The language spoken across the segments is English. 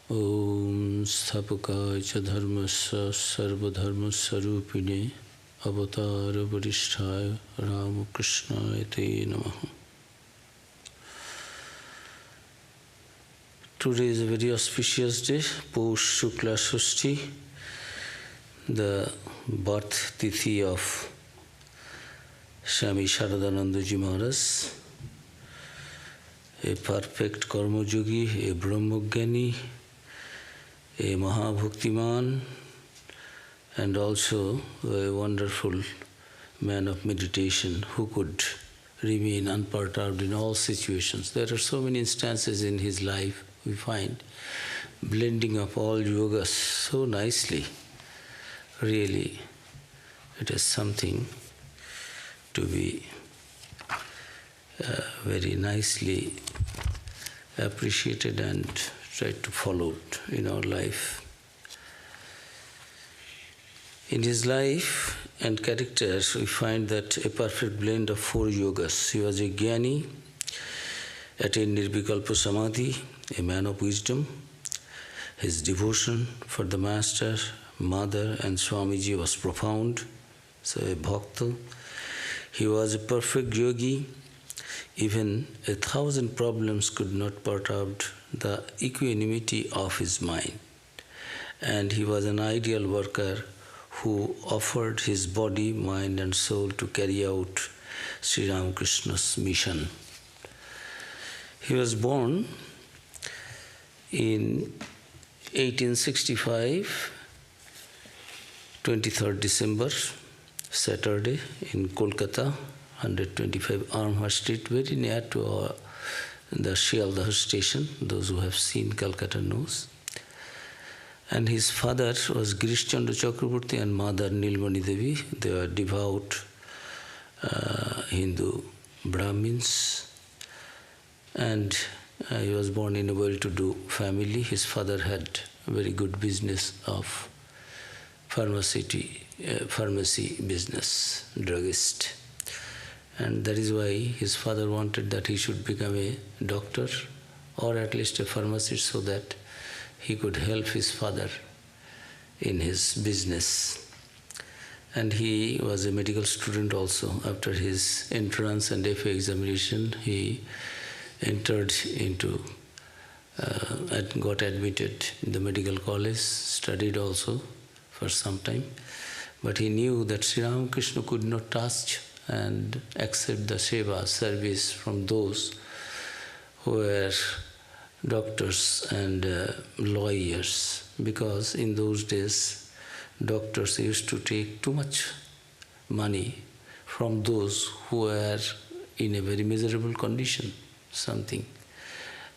Om Sthapakaya cha dharmasya sarvadharmasarupine avatara varisthaya Ramakrishna te namaha. Today is a very auspicious day, Poush Shukla Shashti, the birth tithi of Swami Sharadanandaji Maharaj, a perfect karma yogi, a brahmagyani, a Mahabhaktiman, and also a wonderful man of meditation who could remain unperturbed in all situations. There are so many instances in his life we find blending of all yogas so nicely. Really, it is something to be very nicely appreciated and tried to follow in our life. In his life and characters, we find that a perfect blend of four yogas. He was a jnani, attained nirvikalpa samadhi, a man of wisdom. His devotion for the master, mother and Swamiji was profound, so a bhakta. He was a perfect yogi. Even 1,000 problems could not perturb the equanimity of his mind. And he was an ideal worker who offered his body, mind and soul to carry out Sri Ramakrishna's mission. He was born in 1865, 23rd December, Saturday, in Kolkata, 125 Armhurst Street, very near to the Shialdah station. Those who have seen Calcutta knows. And his father was Girish Chandra Chakraborty and mother Nilmani Devi. They were devout Hindu Brahmins. And he was born in a well-to-do family. His father had a very good business of pharmacy business, druggist. And that is why his father wanted that he should become a doctor or at least a pharmacist so that he could help his father in his business. And he was a medical student also. After his entrance and FA examination, he entered into and got admitted in the medical college, studied also for some time. But he knew that Sri Ramakrishna could not touch and accept the seva, service from those who were doctors and lawyers, because in those days doctors used to take too much money from those who were in a very miserable condition, something.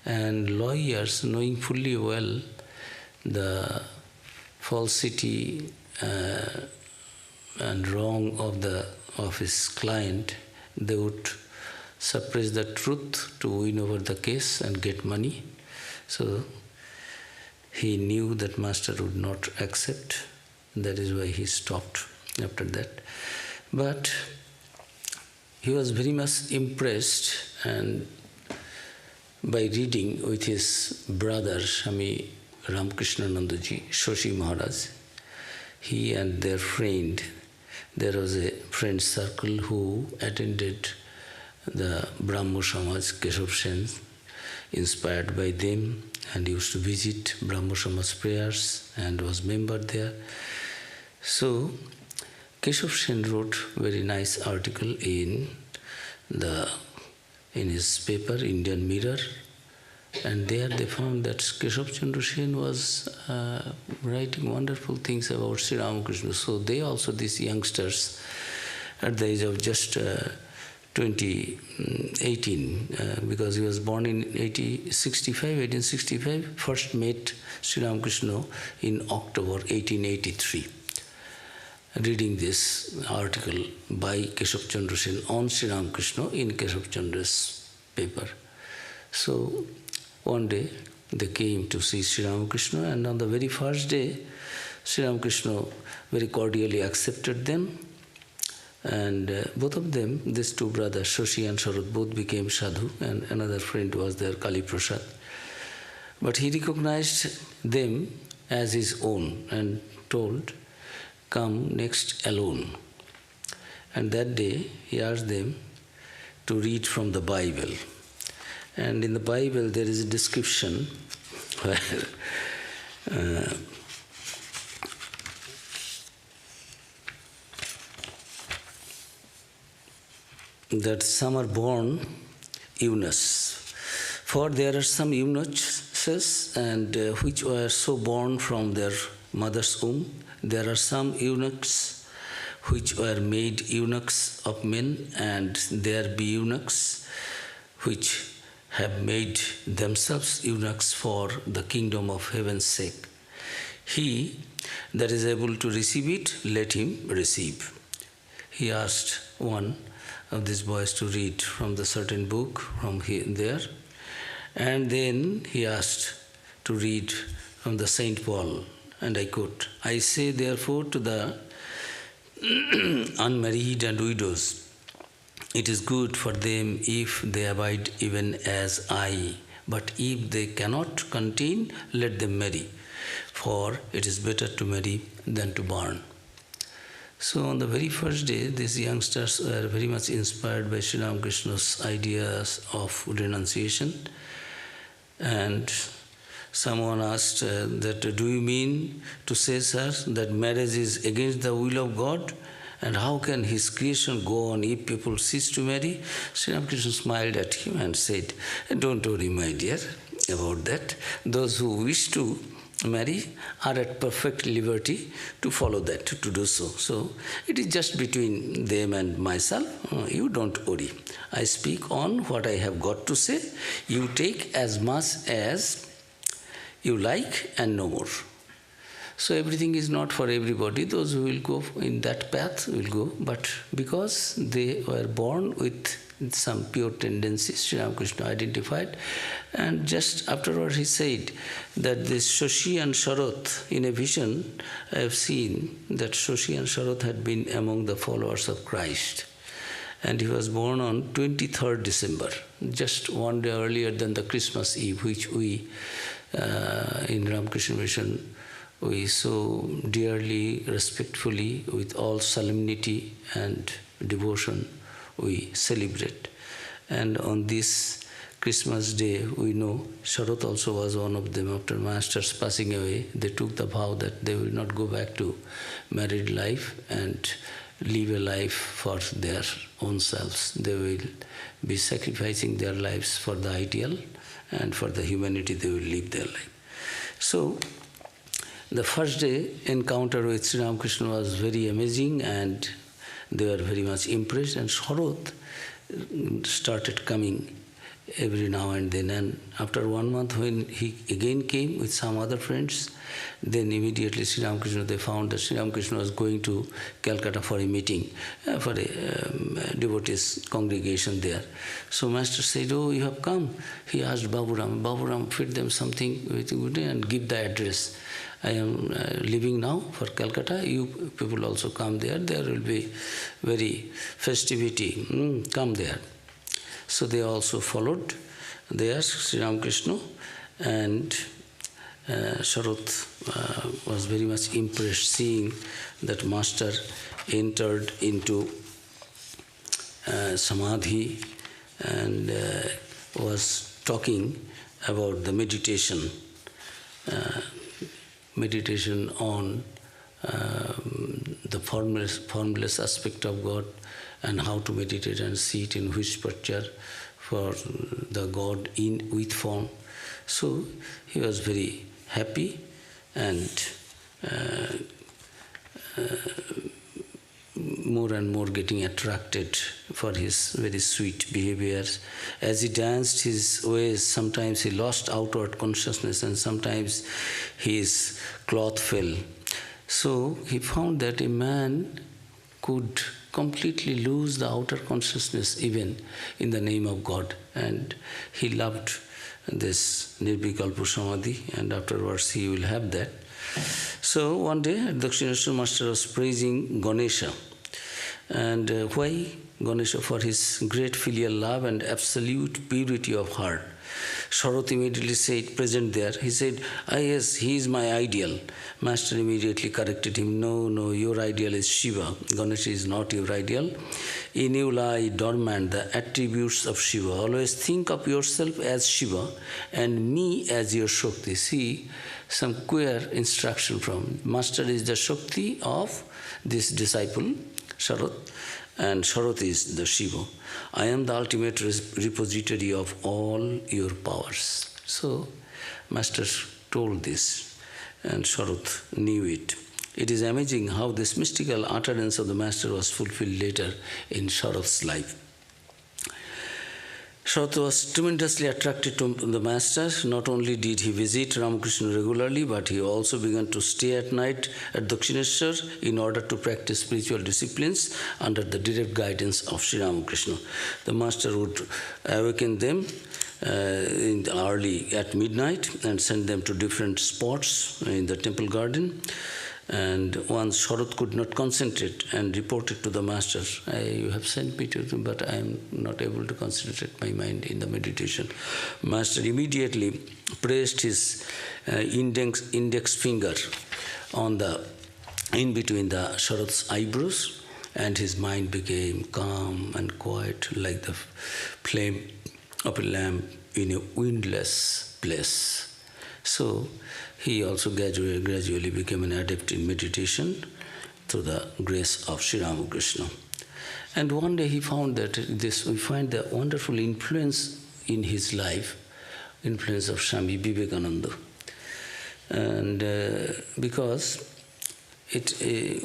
And lawyers, knowing fully well the falsity and wrong of his client, they would suppress the truth to win over the case and get money. So he knew that master would not accept. That is why he stopped after that. But he was very much impressed, and by reading with his brother Swami Ramakrishna-nandaji, Shashi Maharaj, he and their friend, there was a friend circle who attended the Brahmo Samaj, Keshav Sen, inspired by them, and used to visit Brahmo Samaj prayers and was member there. So Keshav Sen wrote very nice article in his paper, Indian Mirror, and there they found that Keshav Chandra Sen was writing wonderful things about Sri Ramakrishna. So they also, these youngsters, at the age of just 18, because he was born in 1865, first met Sri Ramakrishna in October 1883. Reading this article by Keshav Chandra Sen on Sri Ramakrishna in Keshav Chandra's paper. So one day they came to see Sri Ramakrishna, and on the very first day, Sri Ramakrishna very cordially accepted them. And both of them, these two brothers, Shashi and Sharad, both became sadhu, and another friend was there, Kali Prasad. But he recognized them as his own and told, "Come next alone." And that day he asked them to read from the Bible. And in the Bible there is a description where that some are born eunuchs. For there are some eunuchs and which were so born from their mother's womb. There are some eunuchs which were made eunuchs of men, and there be eunuchs which have made themselves eunuchs for the kingdom of heaven's sake. He that is able to receive it, let him receive. He asked one of these boys to read from the certain book from there, and then he asked to read from the Saint Paul, and I quote, "I say therefore to the unmarried and widows, it is good for them if they abide even as I, but if they cannot contain, let them marry, for it is better to marry than to burn." So on the very first day, these youngsters were very much inspired by Sri Ramakrishna's ideas of renunciation. And someone asked that, "Do you mean to say, sir, that marriage is against the will of God? And how can His creation go on if people cease to marry?" Sri Ramakrishna smiled at him and said, "Don't worry, my dear, about that. Those who wish to marry are at perfect liberty to follow that, to do so. So it is just between them and myself. You don't worry. I speak on what I have got to say. You take as much as you like and no more." So everything is not for everybody. Those who will go in that path will go. But because they were born with some pure tendencies, Sri Ramakrishna identified. And just afterward he said that this Shashi and Sharat, in a vision, I have seen that Shashi and Sharat had been among the followers of Christ. And he was born on 23rd December, just one day earlier than the Christmas Eve, which we, in Ramakrishna Mission, we so dearly, respectfully, with all solemnity and devotion, we celebrate. And on this Christmas day, we know Sharat also was one of them. After Master's passing away, they took the vow that they will not go back to married life and live a life for their own selves. They will be sacrificing their lives for the ideal, and for the humanity they will live their life. So, the first day encounter with Sri Ramakrishna was very amazing, and they were very much impressed. And Sharat started coming every now and then. And after 1 month, when he again came with some other friends, then immediately Sri Ramakrishna, they found that Sri Ramakrishna was going to Calcutta for a meeting, for a devotees congregation there. So Master said, "Oh, you have come." He asked Baburam. Baburam feed them something with good and give the address. "I am leaving now for Calcutta. You people also come there. There will be very festivity. Come there." So they also followed there, Sri Ramakrishna, and Sharat was very much impressed seeing that Master entered into Samadhi and was talking about the meditation, meditation on the formless aspect of God, and how to meditate and see it in which posture for the God in with form. So he was very happy and more and more getting attracted for his very sweet behavior. As he danced his ways, sometimes he lost outward consciousness and sometimes his cloth fell. So he found that a man could completely lose the outer consciousness even in the name of God. And he loved this Nirvikalpa Samadhi, and afterwards he will have that. So one day Dakshineshwar Master was praising Ganesha. And why Ganesha? For his great filial love and absolute purity of heart. Sharat immediately said, present there, he said, "Ah yes, he is my ideal." Master immediately corrected him, No, your ideal is Shiva. Ganesha is not your ideal. In you lie dormant the attributes of Shiva. Always think of yourself as Shiva and me as your Shakti. See, some queer instruction from Master is the Shakti of this disciple, Sharat, and Sharat is the Shiva. I am the ultimate repository of all your powers. So, Master told this, and Sharat knew it. It is amazing how this mystical utterance of the Master was fulfilled later in Sharat's life. Sharat was tremendously attracted to the Master. Not only did he visit Ramakrishna regularly, but he also began to stay at night at Dakshineshwar in order to practice spiritual disciplines under the direct guidance of Sri Ramakrishna. The Master would awaken them early at midnight and send them to different spots in the temple garden. And once Sharat could not concentrate and reported to the Master, "You have sent me to him, but I am not able to concentrate my mind in the meditation." Master immediately placed his index finger on in between the Sharat's eyebrows, and his mind became calm and quiet like the flame of a lamp in a windless place. So he also gradually became an adept in meditation through the grace of Sri Ramakrishna. And one day he found that we find the wonderful influence in his life, influence of Swami Vivekananda. And because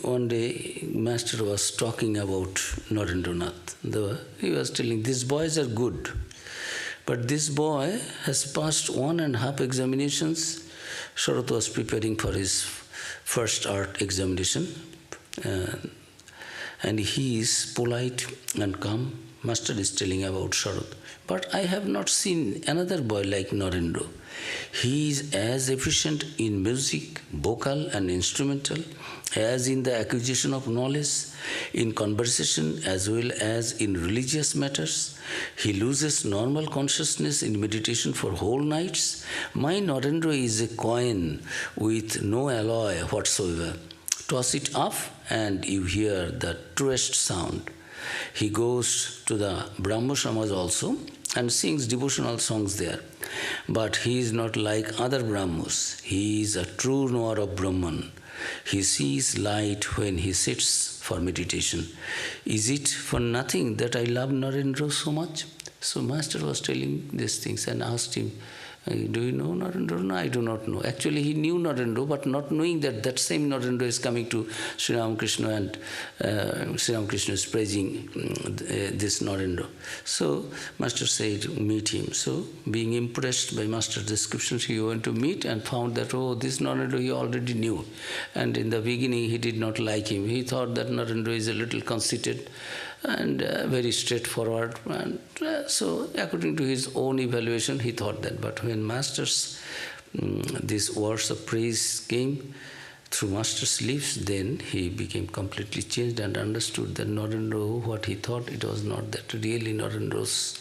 one day Master was talking about Narendranath. He was telling, these boys are good, but this boy has passed 1.5 examinations. Sharat was preparing for his first art examination. Uh, and he is polite and calm. Master is telling about Sharad. But I have not seen another boy like Narendra. He is as efficient in music, vocal and instrumental, as in the acquisition of knowledge, in conversation as well as in religious matters. He loses normal consciousness in meditation for whole nights. My Narendra is a coin with no alloy whatsoever. Toss it off and you hear the truest sound. He goes to the Brahmo Samaj also and sings devotional songs there. But he is not like other Brahmos. He is a true knower of Brahman. He sees light when he sits for meditation. Is it for nothing that I love Narendra so much? So Master was telling these things and asked him, do you know Narendra? No, I do not know. Actually, he knew Narendra, but not knowing that that same Narendra is coming to Sri Ramakrishna and Sri Ramakrishna is praising this Narendra. So Master said, meet him. So being impressed by Master's descriptions, he went to meet and found that, oh, this Narendra he already knew. And in the beginning, he did not like him. He thought that Narendra is a little conceited and very straightforward. And so according to his own evaluation, he thought that. But when Master's, these words of praise came through Master's lips, then he became completely changed and understood that Narendra, what he thought, it was not that. Really Narendra's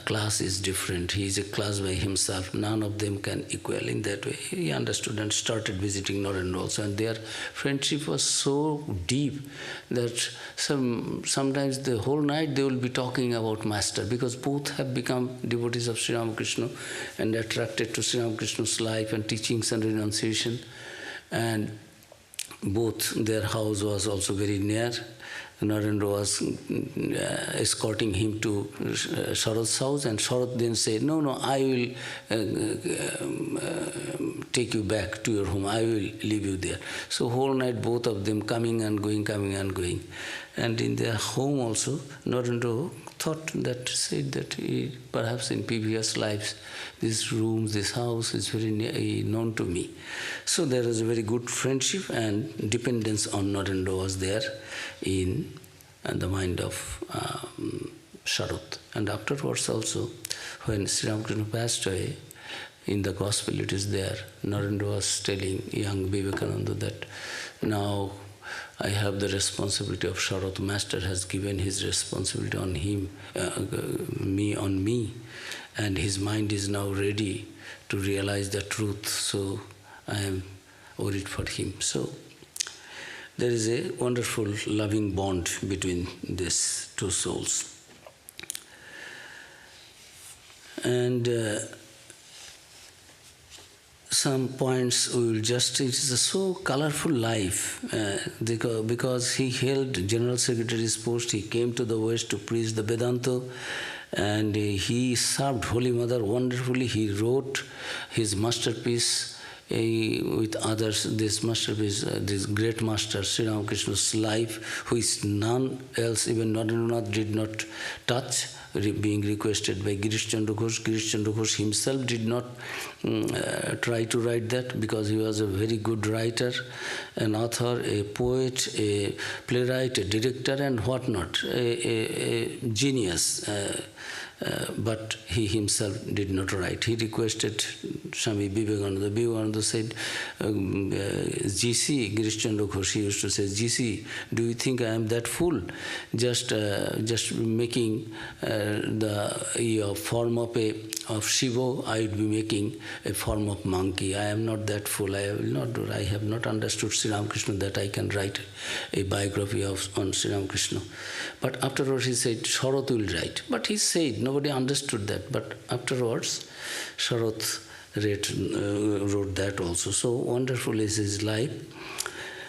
class is different. He is a class by himself. None of them can equal in that way. He understood and started visiting Narendra also. And their friendship was so deep that sometimes the whole night they will be talking about Master, because both have become devotees of Sri Ramakrishna and attracted to Sri Ramakrishna's life and teachings and renunciation. And both their house was also very near. Narendra was escorting him to Sharad's house, and Sharad then said, no, I will take you back to your home. I will leave you there. So whole night both of them coming and going, coming and going. And in their home also, Narendra said that he, perhaps in previous lives, this room, this house is very known to me. So there was a very good friendship and dependence on Narendra was there in the mind of Sharad. And afterwards also, when Sri Ramakrishna passed away, in the gospel it is there, Narendra was telling young Vivekananda that now I have the responsibility of Sharad. Master has given his responsibility on him, on me, and his mind is now ready to realize the truth. So I am worried for him. So there is a wonderful loving bond between these two souls. And some points we will just, it is a so colorful life because he held General Secretary's post, he came to the West to preach the Vedanta, and he served Holy Mother wonderfully. He wrote his masterpiece with others, this masterpiece, this great master, Sri Ramakrishna's life, which none else, even Narendranath, did not touch, being requested by Girish Chandra Ghosh. Girish Chandra Ghosh himself did not try to write that, because he was a very good writer, an author, a poet, a playwright, a director, and whatnot, a genius. But he himself did not write. He requested Swami Vivekananda. Vivekananda said, GC, Girish Chandra Ghosh, he used to say, GC, do you think I am that fool? Just making the form of Shiva, I would be making a form of monkey. I am not that fool. I will not do. I have not understood Sri Ramakrishna that I can write a biography on Sri Ramakrishna. But afterwards he said, Sharad will write. But he said, nobody understood that. But afterwards, Sharad wrote that also. So wonderful is his life.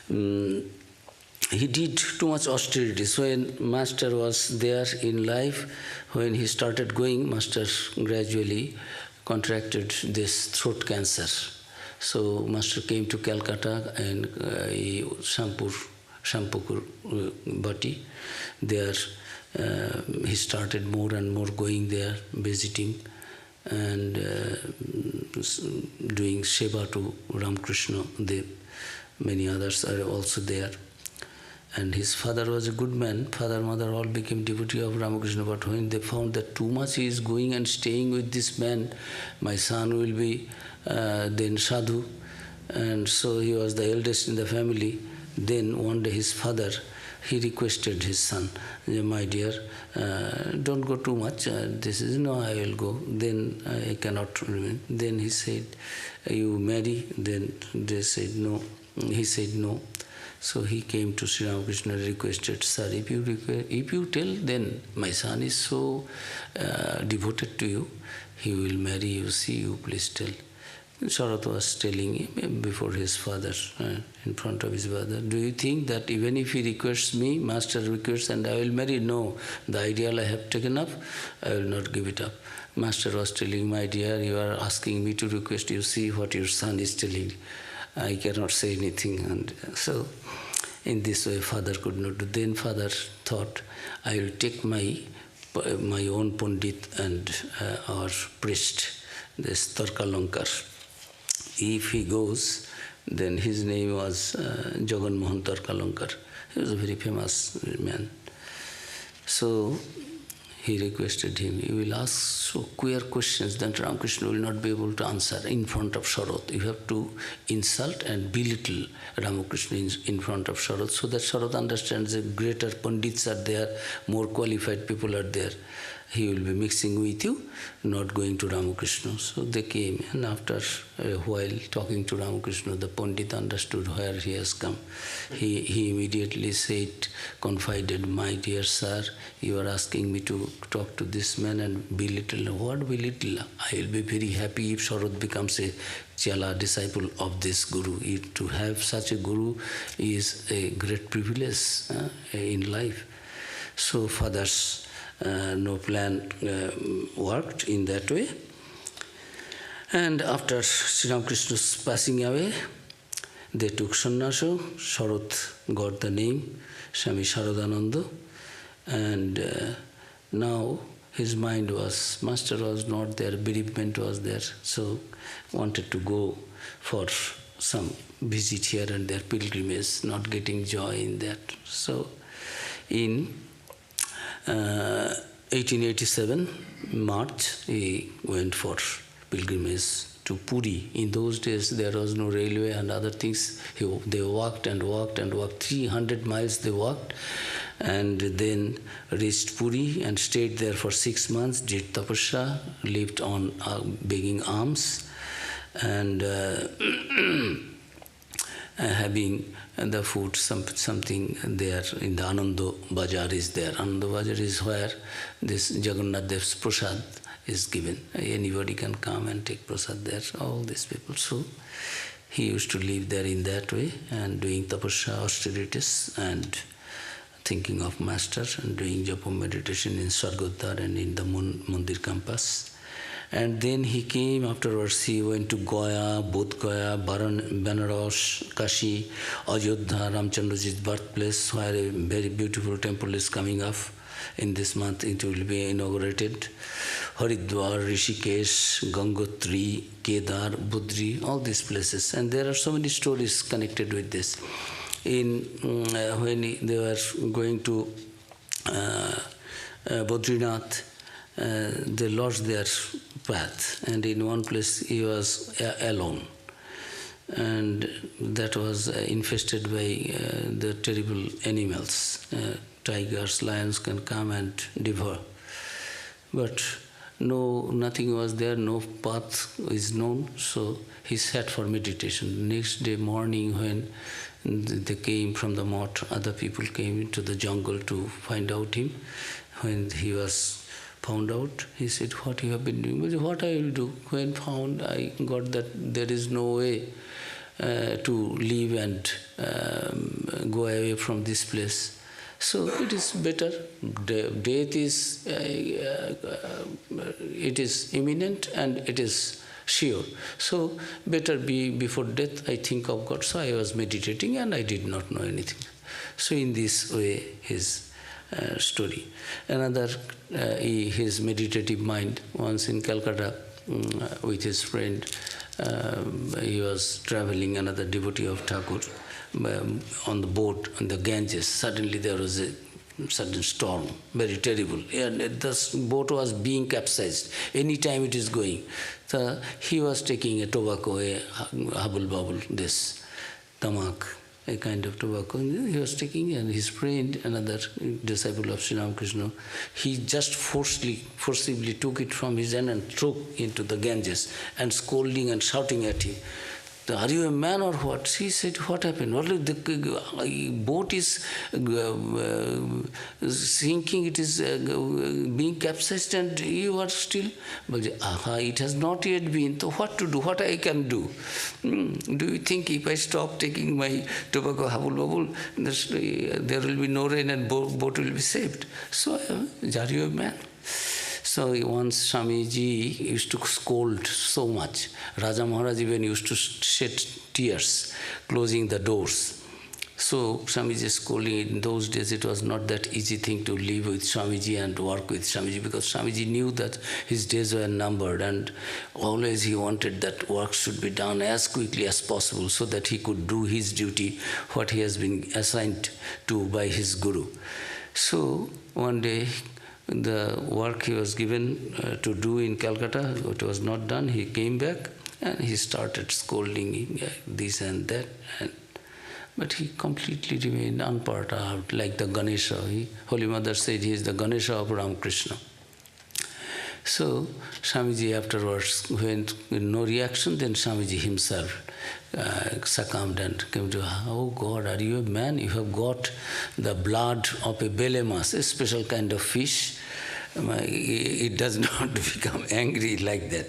He did too much austerity. So when Master was there in life, when he started going, Master gradually contracted this throat cancer. So Master came to Calcutta and Shampur Bhatti. There he started more and more going there, visiting and doing seva to Ramakrishna Dev. Many others are also there. And his father was a good man. Father, mother all became devotee of Ramakrishna. But when they found that too much he is going and staying with this man, my son will be then sadhu. And so he was the eldest in the family. Then one day his father, he requested his son, my dear, don't go too much. This is, no, I will go. Then I cannot remain. Then he said, you marry? Then they said no. He said no. So he came to Sri Ramakrishna and requested, sir, if you tell, then my son is so devoted to you, he will marry you, see you, please tell. Sharat was telling him before his father, in front of his father, do you think that even if he requests me, master requests, and I will marry? No, the ideal I have taken up, I will not give it up. Master was telling, my dear, you are asking me to request, you see what your son is telling. I cannot say anything. And so, in this way, father could not do. Then father thought, I will take my own Pandit and our priest, this Tarkalankar. If he goes, then his name was Jagan Mohan Tarkalankar. He was a very famous man. So he requested him, you will ask so queer questions that Ramakrishna will not be able to answer in front of Sharat. You have to insult and belittle Ramakrishna in front of Sharat, so that Sharat understands that greater Pandits are there, more qualified people are there. He will be mixing with you, not going to Ramakrishna. So they came, and after a while talking to Ramakrishna, the Pandit understood where he has come. He immediately said, confided, my dear sir, you are asking me to talk to this man and belittle. What belittle? I will be very happy if Sharat becomes a Chala disciple of this Guru. To have such a Guru is a great privilege in life. So father's no plan worked in that way. And after Sri Ramakrishna's passing away, they took sannyasa. Sharat got the name Swami Sharadananda. And now his mind was, master was not there, bereavement was there, so wanted to go for some visit here and there, pilgrimage, not getting joy in that. So in 1887, March, he went for pilgrimage to Puri. In those days, there was no railway and other things. They walked and walked and walked. 300 miles they walked, and then reached Puri and stayed there for 6 months, did tapasya, lived on begging alms, and having the food, something there in the Ananda Bazaar is there. Ananda Bazaar is where this Jagannath Dev's prasad is given. Anybody can come and take prasad there, all these people. So he used to live there in that way and doing tapasya, austerities, and thinking of master and doing japa meditation in Sargodhar and in the Mandir campus. And then he came afterwards, he went to Gaya, Bodh Gaya, Banaras, Kashi, Ayodhya, Ramchandraji's birthplace, where a very beautiful temple is coming up. In this month it will be inaugurated. Haridwar, Rishikesh, Gangotri, Kedar, Budri, all these places. And there are so many stories connected with this. When they were going to Badrinath, they lost their path, and in one place he was alone, and that was infested by the terrible animals. Tigers, lions can come and devour, but nothing was there, no path is known, so he sat for meditation. Next day morning, when they came from the mott, other people came into the jungle to find out him. When he was found out, he said, what you have been doing? But what I will do? When found, I got that there is no way to leave and go away from this place. So it is better. Death is it is imminent and it is sure. So better be before death, I think of God. So I was meditating and I did not know anything. So in this way, his story. Another, his meditative mind, once in Calcutta with his friend, he was traveling, another devotee of Thakur, on the boat on the Ganges. Suddenly there was a sudden storm, very terrible, and the boat was being capsized. Any time it is going. So he was taking a tobacco, a hubble bubble, this tamak, a kind of tobacco. He was taking, and his friend, another disciple of Sri Ramakrishna, he just forcibly took it from his hand and threw into the Ganges, and scolding and shouting at him. Are you a man or what? He said, what happened? Well, the boat is sinking, it is being capsized, and you are still... But it has not yet been, so what to do? What I can do? Do you think if I stop taking my tobacco hubble bubble, there will be no rain and boat will be saved? So, are you a man? So once Swamiji used to scold so much. Raja Maharaj even used to shed tears, closing the doors. So Swamiji scolding, in those days it was not that easy thing to live with Swamiji and work with Swamiji, because Swamiji knew that his days were numbered, and always he wanted that work should be done as quickly as possible so that he could do his duty, what he has been assigned to by his Guru. So one day, the work he was given to do in Calcutta, it was not done. He came back and he started scolding this and that. But he completely remained unperturbed, like the Ganesha. Holy Mother said he is the Ganesha of Ramakrishna. So Swamiji afterwards, when no reaction, then Swamiji himself succumbed and came to, oh God, are you a man? You have got the blood of a belemas, a special kind of fish. It does not become angry like that.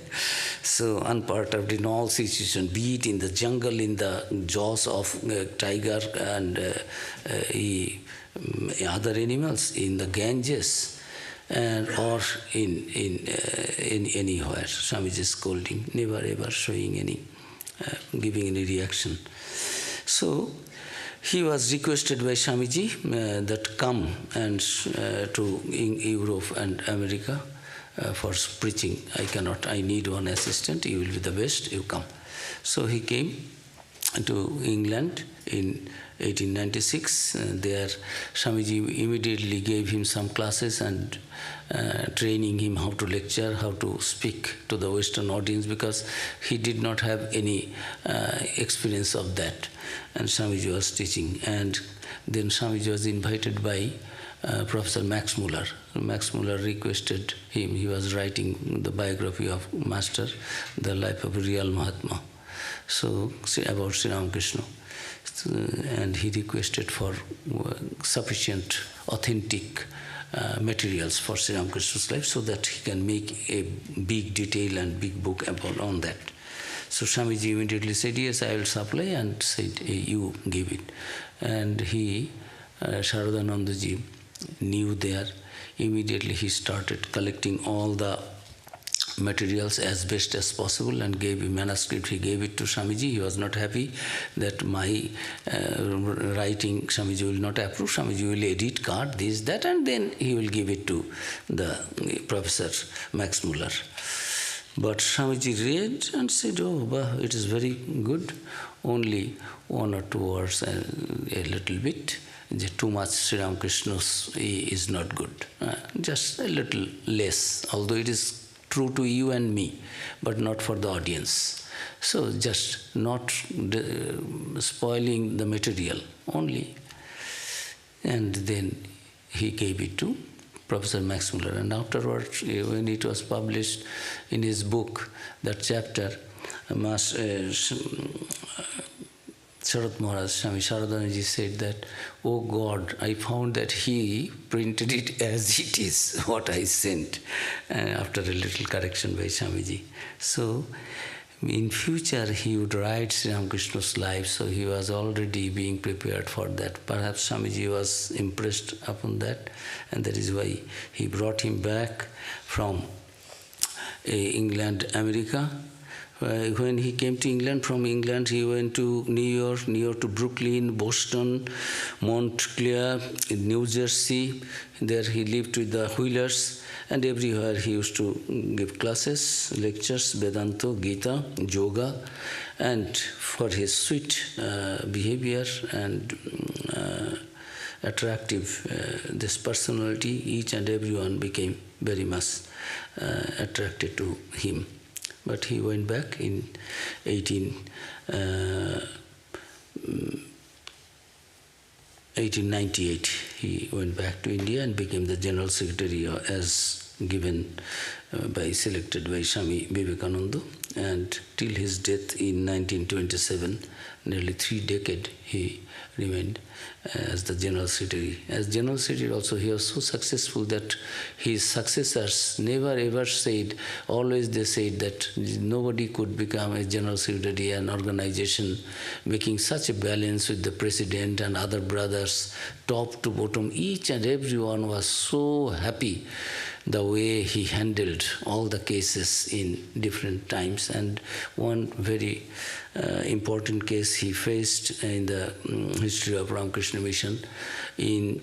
So unperturbed in all situations, be it in the jungle, in the jaws of a tiger and other animals, in the Ganges, or in anywhere. Swamiji is scolding, never ever showing any, giving any reaction. So he was requested by Swamiji that come and to Europe and America for preaching. I need one assistant, you will be the best, you come. So he came to England in 1896. There Swamiji immediately gave him some classes and training him how to lecture, how to speak to the Western audience, because he did not have any experience of that. And Swamiji was teaching. And then Swamiji was invited by Professor Max Muller. Max Muller requested him. He was writing the biography of Master, the life of a real Mahatma. So, about Sri Ramakrishna. And he requested for sufficient, authentic materials for Sri Ramakrishna's life so that he can make a big detail and big book on that. So Swamiji immediately said, yes, I will supply, and said, you give it. And he, Sharadanandaji, knew there. Immediately he started collecting all the materials as best as possible and gave a manuscript. He gave it to Swamiji. He was not happy that my writing Swamiji will not approve. Swamiji will edit, cut this, that, and then he will give it to the Professor Max Muller. But Swamiji read and said, oh, it is very good. Only one or two words, a little bit. Too much Sri Ramakrishna is not good. Just a little less, although it is true to you and me, but not for the audience. So just not spoiling the material only. And then he gave it to Professor Max Muller. And afterwards, when it was published in his book, that chapter, Sharat Maharaj, Swami Sharadanaji said that, oh God, I found that he printed it as it is, what I sent, after a little correction by Swamiji. So, in future he would write Sri Ramakrishna's life, so he was already being prepared for that. Perhaps Swamiji was impressed upon that, and that is why he brought him back from England, America. When he came to England, from England he went to New York to Brooklyn, Boston, Montclair, New Jersey. There he lived with the Wheelers, and everywhere he used to give classes, lectures, Vedanta, Gita, yoga, and for his sweet behavior and attractive this personality, each and everyone became very much attracted to him. But he went back in 1898. He went back to India and became the General Secretary as given selected by Swami Vivekananda, and till his death in 1927, nearly 3 decades, he remained as the General Secretary. As General Secretary also, he was so successful that his successors never ever said, always they said that nobody could become a General Secretary, an organization making such a balance with the President and other brothers, top to bottom, each and everyone was so happy the way he handled all the cases in different times. And one very important case he faced in the history of Ramakrishna Mission in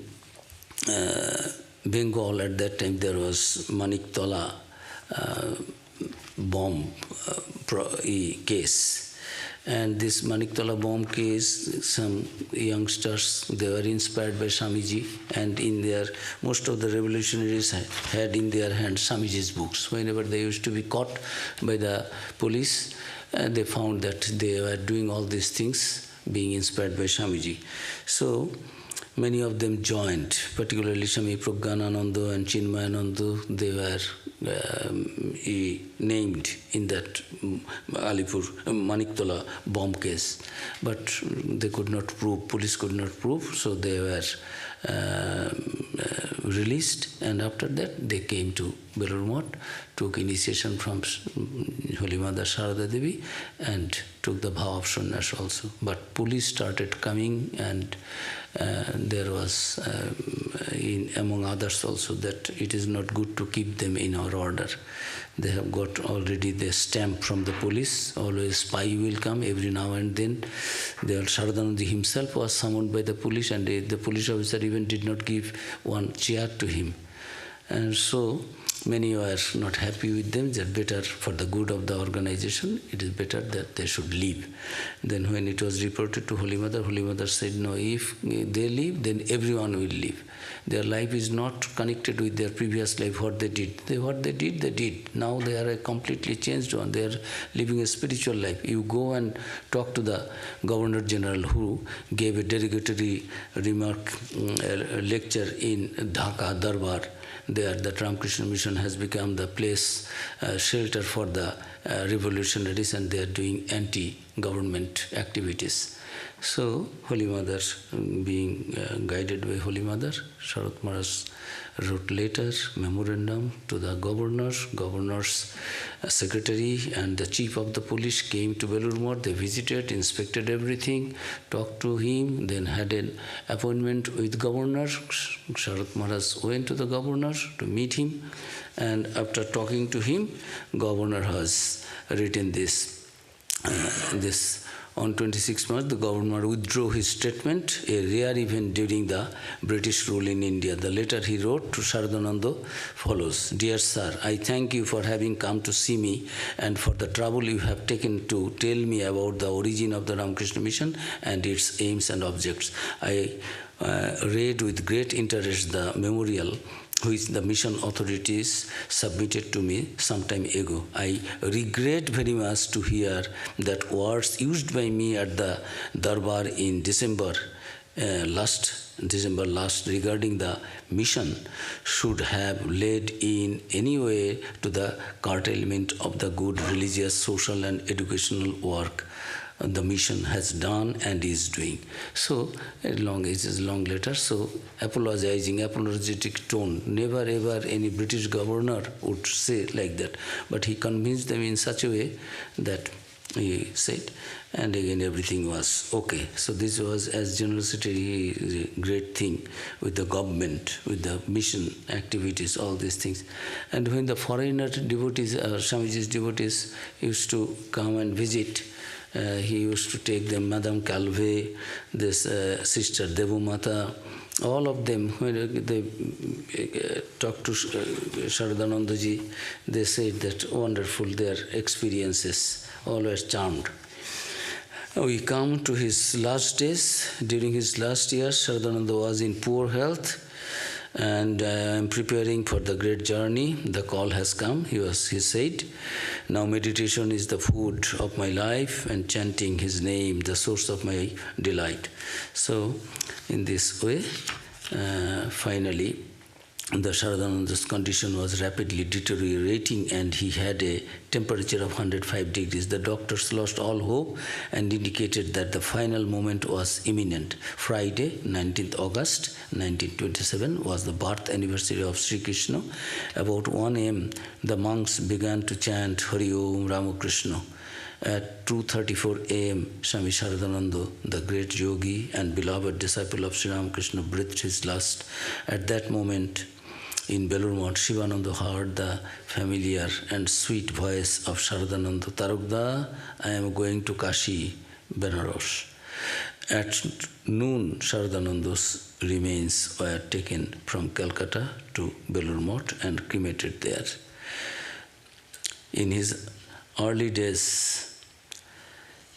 Bengal. At that time there was Maniktala bomb case. And this Maniktala bomb case, some youngsters, they were inspired by Swamiji, and in their, most of the revolutionaries had in their hands Swamiji's books. Whenever they used to be caught by the police, they found that they were doing all these things being inspired by Swamiji. So many of them joined, particularly Swami Pragyanananda and Chinmayananda. They were named in that Alipur Maniktala bomb case, but they could not prove, police could not prove, so they were released, and after that they came to Belur Math, took initiation from Holy Mother Sharada Devi, and took the vow of sannyas also. But police started coming, and there was, among others also, that it is not good to keep them in our order. They have got already the stamp from the police, always spy will come every now and then. Sharadananda himself was summoned by the police, and the police officer even did not give one chair to him. And so many were not happy with them, that better for the good of the organization, it is better that they should leave. Then when it was reported to Holy Mother said, no, if they leave, then everyone will leave. Their life is not connected with their previous life, what they did. What they did. Now they are a completely changed one. They are living a spiritual life. You go and talk to the Governor General, who gave a derogatory remark, lecture in Dhaka, Darbar. There, the Ramakrishna Mission has become the place, shelter for the revolutionaries, and they are doing anti-government activities. So, Holy Mother, being guided by Holy Mother, Sharat Maharaj wrote letter, memorandum to the governor's secretary, and the chief of the police came to Belur Math. They visited, inspected everything, talked to him, then had an appointment with governor. Sharat Maharaj went to the governor to meet him, and after talking to him, governor has written this. On 26 March, the governor withdrew his statement, a rare event during the British rule in India. The letter he wrote to Sharadananda follows. Dear sir, I thank you for having come to see me and for the trouble you have taken to tell me about the origin of the Ramakrishna Mission and its aims and objects. I read with great interest the memorial which the mission authorities submitted to me some time ago. I regret very much to hear that words used by me at the Darbar in December last regarding the mission should have led in any way to the curtailment of the good religious, social and educational work the mission has done and is doing. So, it is a long letter. So, apologetic tone. Never ever any British governor would say like that. But he convinced them in such a way that he said, and again everything was okay. So this was, as General Secretary, a great thing with the government, with the mission activities, all these things. And when the foreigner devotees, Swamiji's devotees used to come and visit, he used to take them, Madame Calvé, this sister Devamata, all of them, when they talked to Sharadanandaji, they said that wonderful, their experiences, always charmed. We come to his last days. During his last years, Sharadananda was in poor health, and I am preparing for the great journey. The call has come, he said. Now meditation is the food of my life, and chanting his name, the source of my delight. So, in this way, finally, the Sharadananda's condition was rapidly deteriorating, and he had a temperature of 105 degrees. The doctors lost all hope and indicated that the final moment was imminent. Friday, 19th August 1927, was the birth anniversary of Sri Krishna. About 1 a.m., the monks began to chant Hari Om Ramakrishna. At 2:34 a.m., Swami Sharadananda, the great yogi and beloved disciple of Sri Ramakrishna, breathed his last. At that moment, in Belur Math, Shivananda heard the familiar and sweet voice of Sharadananda, Tarukda, I am going to Kashi, Benares. At noon, Sharadananda's remains were taken from Calcutta to Belur Math and cremated there. In his early days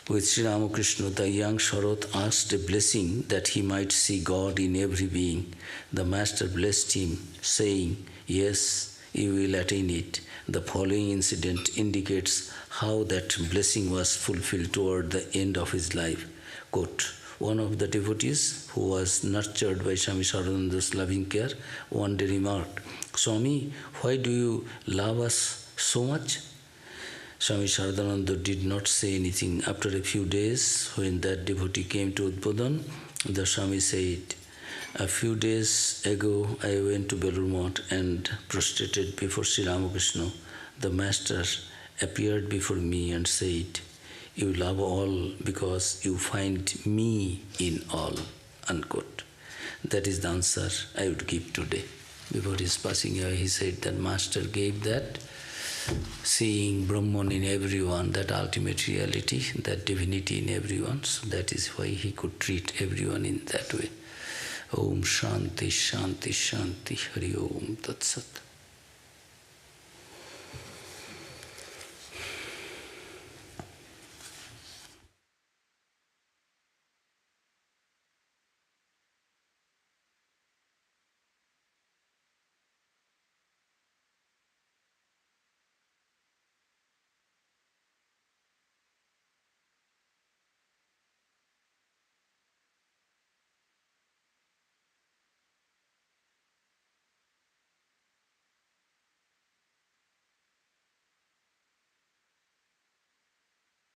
with Sri Ramakrishna, the young Sharat asked a blessing that he might see God in every being. The Master blessed him, saying, yes, you will attain it. The following incident indicates how that blessing was fulfilled toward the end of his life. Quote, one of the devotees who was nurtured by Swami Sharadananda's loving care one day remarked, Swami, why do you love us so much? Swami Sharadananda did not say anything. After a few days, when that devotee came to Udbodhan, the Swami said, a few days ago I went to Belur Math and prostrated before Sri Ramakrishna. The Master appeared before me and said, you love all because you find me in all. Unquote. That is the answer I would give today. Before his passing away, he said that Master gave that, seeing Brahman in everyone, that ultimate reality, that divinity in everyone. So that is why he could treat everyone in that way. Om Shanti Shanti Shanti Hari Om Tat Sat.